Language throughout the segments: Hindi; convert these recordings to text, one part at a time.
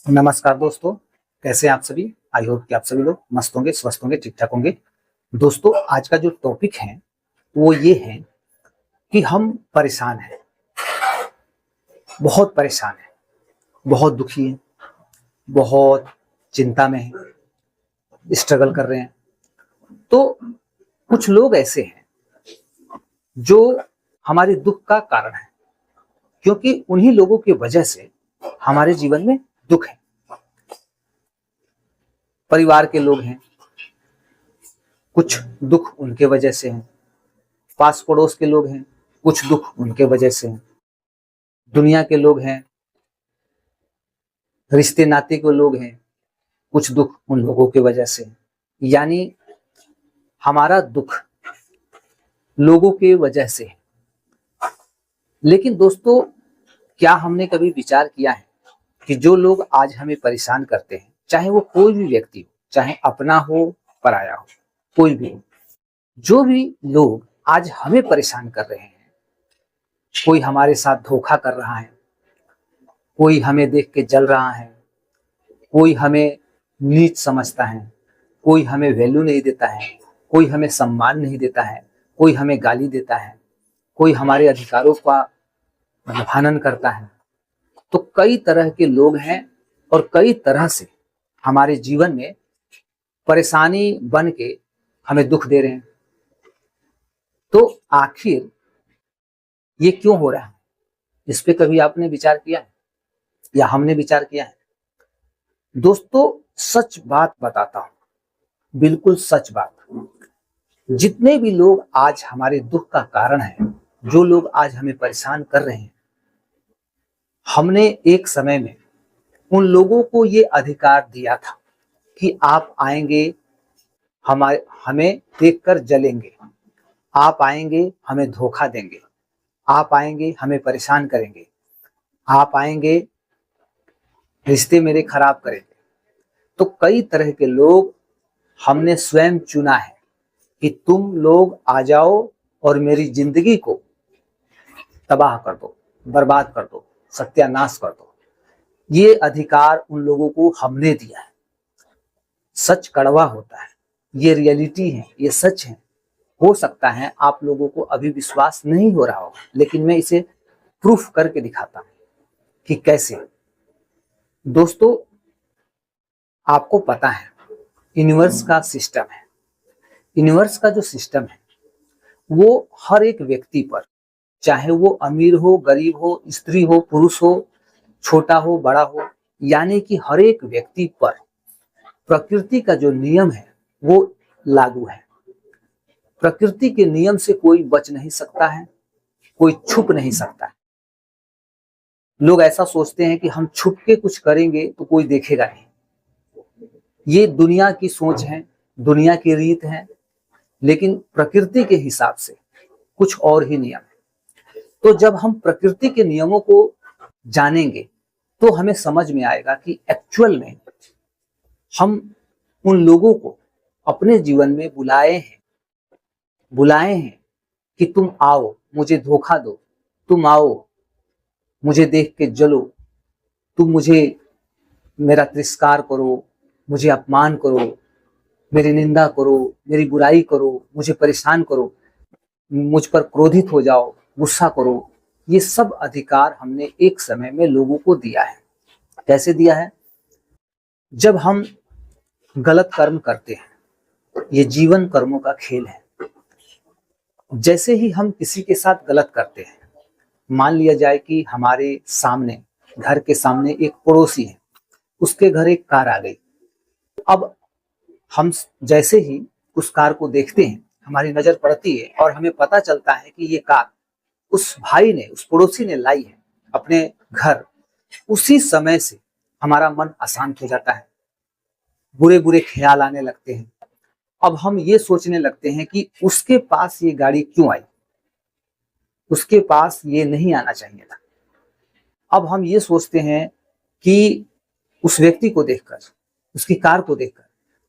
नमस्कार दोस्तों, कैसे हैं आप सभी। आई होप कि आप सभी लोग मस्त होंगे, स्वस्थ होंगे, ठीक ठाक होंगे। दोस्तों, आज का जो टॉपिक है वो ये है कि हम परेशान हैं, बहुत परेशान हैं, बहुत दुखी हैं, बहुत चिंता में हैं, स्ट्रगल कर रहे हैं। तो कुछ लोग ऐसे हैं जो हमारे दुख का कारण है, क्योंकि उन्हीं लोगों की वजह से हमारे जीवन में दुख है। परिवार के लोग हैं, कुछ दुख उनके वजह से हैं। पास पड़ोस के लोग हैं, कुछ दुख उनके वजह से हैं। दुनिया के लोग हैं, रिश्ते नाते के लोग हैं, कुछ दुख उन लोगों की वजह से हैं। यानी हमारा दुख लोगों के वजह से है। लेकिन दोस्तों, क्या हमने कभी विचार किया है कि जो लोग आज हमें परेशान करते हैं, चाहे वो कोई भी व्यक्ति हो, चाहे अपना हो, पराया हो, कोई भी हो, जो भी लोग आज हमें परेशान कर रहे हैं, कोई हमारे साथ धोखा कर रहा है, कोई हमें देख के जल रहा है, कोई हमें नीच समझता है, कोई हमें वैल्यू नहीं देता है, कोई हमें सम्मान नहीं देता है, कोई हमें गाली देता है, कोई हमारे अधिकारों का हनन करता है। तो कई तरह के लोग हैं और कई तरह से हमारे जीवन में परेशानी बन के हमें दुख दे रहे हैं। तो आखिर ये क्यों हो रहा है, इस पे कभी आपने विचार किया है या हमने विचार किया है? दोस्तों, सच बात बताता हूं, बिल्कुल सच बात। जितने भी लोग आज हमारे दुख का कारण है, जो लोग आज हमें परेशान कर रहे हैं, हमने एक समय में उन लोगों को ये अधिकार दिया था कि आप आएंगे, हमें देखकर जलेंगे, आप आएंगे हमें धोखा देंगे, आप आएंगे हमें परेशान करेंगे, आप आएंगे रिश्ते मेरे खराब करेंगे। तो कई तरह के लोग हमने स्वयं चुना है कि तुम लोग आ जाओ और मेरी जिंदगी को तबाह कर दो, बर्बाद कर दो, सत्यानाश कर दो। ये अधिकार उन लोगों को हमने दिया है। सच कड़वा होता है, ये रियलिटी है, ये सच है। हो सकता है आप लोगों को अभी विश्वास नहीं हो रहा होगा, लेकिन मैं इसे प्रूफ करके दिखाता हूं कि कैसे। दोस्तों, आपको पता है यूनिवर्स का सिस्टम है, यूनिवर्स का जो सिस्टम है वो हर एक व्यक्ति पर, चाहे वो अमीर हो, गरीब हो, स्त्री हो, पुरुष हो, छोटा हो, बड़ा हो, यानी कि हर एक व्यक्ति पर प्रकृति का जो नियम है वो लागू है। प्रकृति के नियम से कोई बच नहीं सकता है, कोई छुप नहीं सकता है। लोग ऐसा सोचते हैं कि हम छुप के कुछ करेंगे तो कोई देखेगा नहीं। ये दुनिया की सोच है, दुनिया की रीत है, लेकिन प्रकृति के हिसाब से कुछ और ही नियम है। तो जब हम प्रकृति के नियमों को जानेंगे तो हमें समझ में आएगा कि एक्चुअल में हम उन लोगों को अपने जीवन में बुलाए हैं कि तुम आओ मुझे धोखा दो, तुम आओ मुझे देख के जलो, तुम मुझे मेरा तिरस्कार करो, मुझे अपमान करो, मेरी निंदा करो, मेरी बुराई करो, मुझे परेशान करो, मुझ पर क्रोधित हो जाओ, गुस्सा करो। ये सब अधिकार हमने एक समय में लोगों को दिया है। कैसे दिया है? जब हम गलत कर्म करते हैं, ये जीवन कर्मों का खेल है। जैसे ही हम किसी के साथ गलत करते हैं, मान लिया जाए कि हमारे सामने, घर के सामने एक पड़ोसी है, उसके घर एक कार आ गई। अब हम जैसे ही उस कार को देखते हैं, हमारी नजर पड़ती है और हमें पता चलता है कि ये कार उस भाई ने, उस पड़ोसी ने लाई है अपने घर। उसी समय से हमारा मन अशांत हो जाता है, बुरे बुरे ख्याल आने लगते हैं। अब हम ये सोचने लगते हैं कि उसके पास ये गाड़ी क्यों आई, उसके पास ये नहीं आना चाहिए था। अब हम ये सोचते हैं कि उस व्यक्ति को देखकर, उसकी कार को देखकर,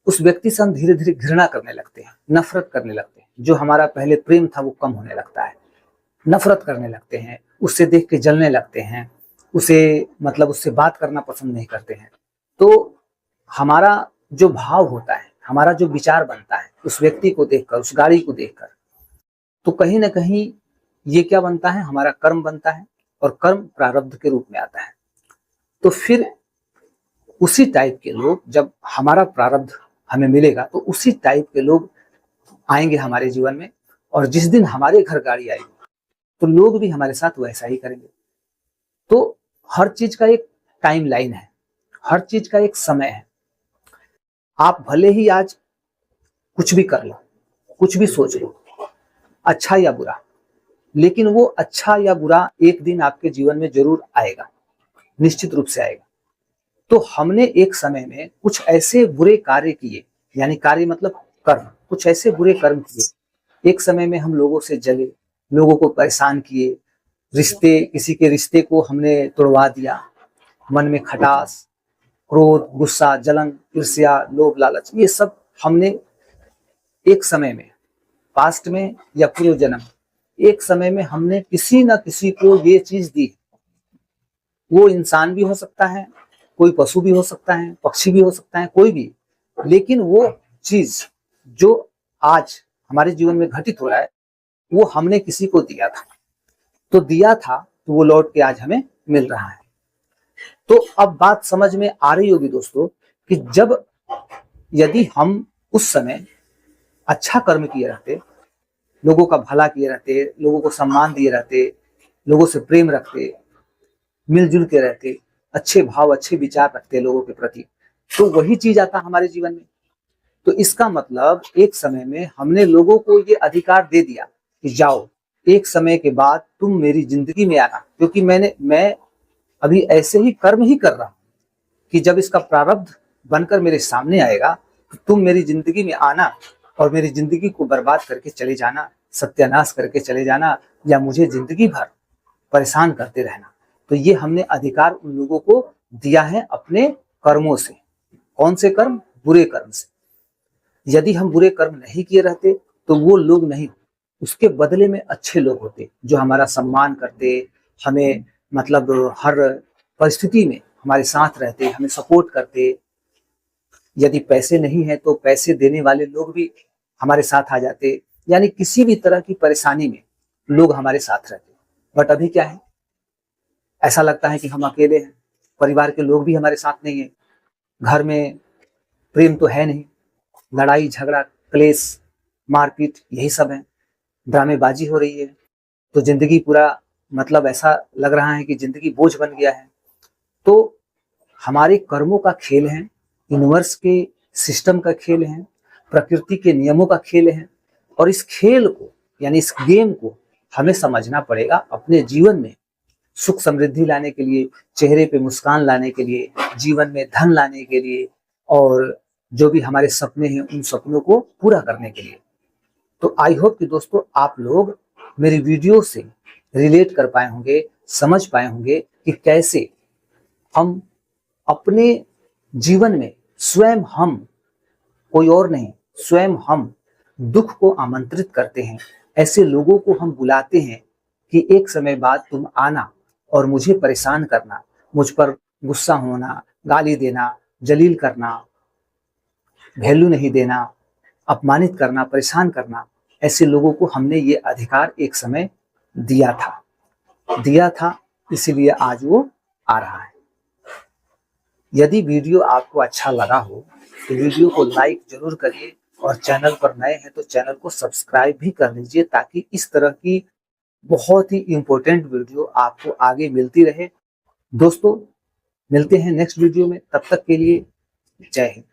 उस व्यक्ति से हम धीरे धीरे घृणा करने लगते हैं, नफरत करने लगते हैं। जो हमारा पहले प्रेम था वो कम होने लगता है, नफरत करने लगते हैं, उससे देख के जलने लगते हैं, उसे मतलब उससे बात करना पसंद नहीं करते हैं। तो हमारा जो भाव होता है, हमारा जो विचार बनता है उस व्यक्ति को देखकर, उस गाड़ी को देखकर, तो कहीं ना कहीं ये क्या बनता है, हमारा कर्म बनता है, और कर्म प्रारब्ध के रूप में आता है। तो फिर उसी टाइप के लोग, जब हमारा प्रारब्ध हमें मिलेगा तो उसी टाइप के लोग आएंगे हमारे जीवन में, और जिस दिन हमारे घर गाड़ी आएगी तो लोग भी हमारे साथ वैसा ही करेंगे। तो हर चीज का एक टाइम लाइन है, हर चीज का एक समय है। आप भले ही आज कुछ भी कर लो, कुछ भी सोच लो, अच्छा या बुरा, लेकिन वो अच्छा या बुरा एक दिन आपके जीवन में जरूर आएगा, निश्चित रूप से आएगा। तो हमने एक समय में कुछ ऐसे बुरे कार्य किए, यानी कार्य मतलब कर्म, कुछ ऐसे बुरे कर्म किए, एक समय में हम लोगों से जले, लोगों को परेशान किए, रिश्ते, किसी के रिश्ते को हमने तोड़वा दिया, मन में खटास, क्रोध, गुस्सा, जलन, ईर्ष्या, लोभ, लालच, ये सब हमने एक समय में, पास्ट में या पूर्व जन्म, एक समय में हमने किसी न किसी को ये चीज दी। वो इंसान भी हो सकता है, कोई पशु भी हो सकता है, पक्षी भी हो सकता है, कोई भी, लेकिन वो चीज जो आज हमारे जीवन में घटित हो रहा है वो हमने किसी को दिया था, तो दिया था तो वो लौट के आज हमें मिल रहा है। तो अब बात समझ में आ रही होगी दोस्तों कि जब यदि हम उस समय अच्छा कर्म किए रहते, लोगों का भला किए रहते, लोगों को सम्मान दिए रहते, लोगों से प्रेम रखते, मिलजुल के रहते, अच्छे भाव, अच्छे विचार रखते लोगों के प्रति, तो वही चीज आता हमारे जीवन में। तो इसका मतलब एक समय में हमने लोगों को ये अधिकार दे दिया कि जाओ, एक समय के बाद तुम मेरी जिंदगी में आना, क्योंकि मैं अभी ऐसे ही कर्म ही कर रहा हूं कि जब इसका प्रारब्ध बनकर मेरे सामने आएगा तो तुम मेरी जिंदगी में आना और मेरी जिंदगी को बर्बाद करके चले जाना, सत्यानाश करके चले जाना, या मुझे जिंदगी भर परेशान करते रहना। तो ये हमने अधिकार उन लोगों को दिया है अपने कर्मों से। कौन से कर्म? बुरे कर्म से। यदि हम बुरे कर्म नहीं किए रहते तो वो लोग नहीं, उसके बदले में अच्छे लोग होते जो हमारा सम्मान करते, हमें मतलब हर परिस्थिति में हमारे साथ रहते, हमें सपोर्ट करते। यदि पैसे नहीं है तो पैसे देने वाले लोग भी हमारे साथ आ जाते, यानी किसी भी तरह की परेशानी में लोग हमारे साथ रहते। बट अभी क्या है, ऐसा लगता है कि हम अकेले हैं, परिवार के लोग भी हमारे साथ नहीं है, घर में प्रेम तो है नहीं, लड़ाई झगड़ा, क्लेश, मारपीट, यही सब है, ड्रामेबाजी हो रही है। तो जिंदगी पूरा मतलब ऐसा लग रहा है कि जिंदगी बोझ बन गया है। तो हमारे कर्मों का खेल है, यूनिवर्स के सिस्टम का खेल है, प्रकृति के नियमों का खेल है, और इस खेल को यानी इस गेम को हमें समझना पड़ेगा अपने जीवन में सुख समृद्धि लाने के लिए, चेहरे पे मुस्कान लाने के लिए, जीवन में धन लाने के लिए, और जो भी हमारे सपने हैं उन सपनों को पूरा करने के लिए। तो आई होप कि दोस्तों आप लोग मेरी वीडियो से रिलेट कर पाए होंगे, समझ पाए होंगे कि कैसे हम अपने जीवन में स्वयं हम, कोई और नहीं, स्वयं हम दुख को आमंत्रित करते हैं। ऐसे लोगों को हम बुलाते हैं कि एक समय बाद तुम आना और मुझे परेशान करना, मुझ पर गुस्सा होना, गाली देना, जलील करना, वैल्यू नहीं देना, अपमानित करना, परेशान करना। ऐसे लोगों को हमने ये अधिकार एक समय दिया था, इसीलिए आज वो आ रहा है। यदि वीडियो आपको अच्छा लगा हो तो वीडियो को लाइक जरूर करिए, और चैनल पर नए हैं तो चैनल को सब्सक्राइब भी कर लीजिए, ताकि इस तरह की बहुत ही इंपॉर्टेंट वीडियो आपको आगे मिलती रहे। दोस्तों मिलते हैं नेक्स्ट वीडियो में, तब तक के लिए जय हिंद।